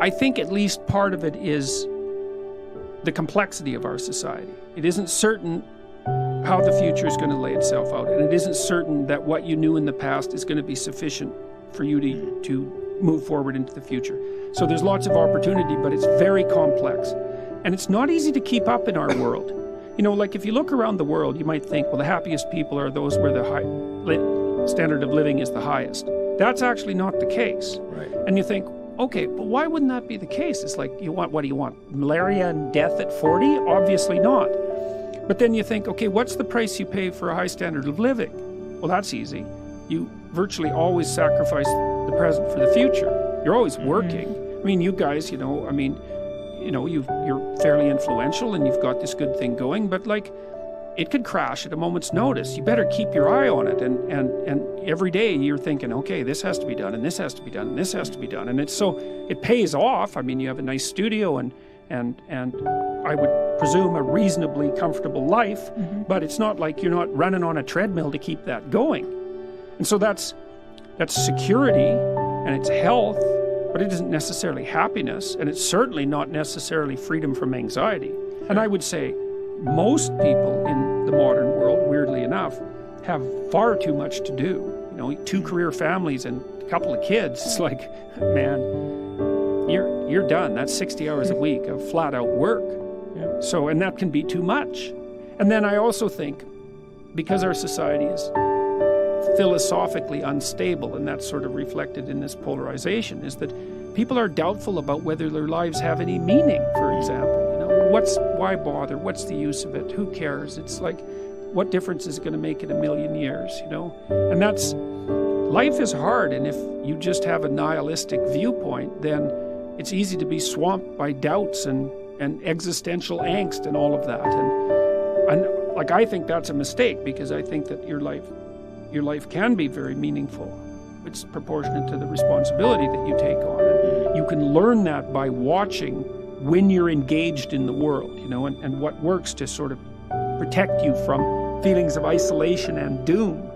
I think at least part of it is the complexity of our society. It isn't certain how the future is going to lay itself out, and it isn't certain that what you knew in the past is going to be sufficient for you to move forward into the future. So there's lots of opportunity, but it's very complex. And it's not easy to keep up in our world. You know, like if you look around the world, you might think, well, the happiest people are those where the standard of living is the highest. That's actually not the case. Right. And you think, okay, but why wouldn't that be the case? It's like, what do you want? Malaria and death at 40? Obviously not. But then you think, okay, what's the price you pay for a high standard of living? Well, that's easy. You virtually always sacrifice the present for the future. You're always working. I mean, you guys, you're fairly influential and you've got this good thing going, but like, it could crash at a moment's notice. You better keep your eye on it. And every day you're thinking, okay, this has to be done, and this has to be done, and this has to be done. And it pays off. I mean, you have a nice studio and I would presume a reasonably comfortable life, but it's not like you're not running on a treadmill to keep that going. And so that's security and it's health, but it isn't necessarily happiness, and it's certainly not necessarily freedom from anxiety. And I would say most people in the modern world, weirdly enough, have far too much to do. 2 career families and a couple of kids. It's like, man, you're done. That's 60 hours a week of flat out work. Yeah. So, and that can be too much. And then I also think, because our society is philosophically unstable, and that's sort of reflected in this polarization, is that people are doubtful about whether their lives have any meaning, for example. Why bother? What's the use of it? Who cares? It's like, what difference is it going to make in a million years, And life is hard, and if you just have a nihilistic viewpoint, then it's easy to be swamped by doubts and existential angst and all of that. And like, I think that's a mistake, because I think that your life can be very meaningful. It's proportionate to the responsibility that you take on. And you can learn that by watching when you're engaged in the world, and what works to sort of protect you from feelings of isolation and doom.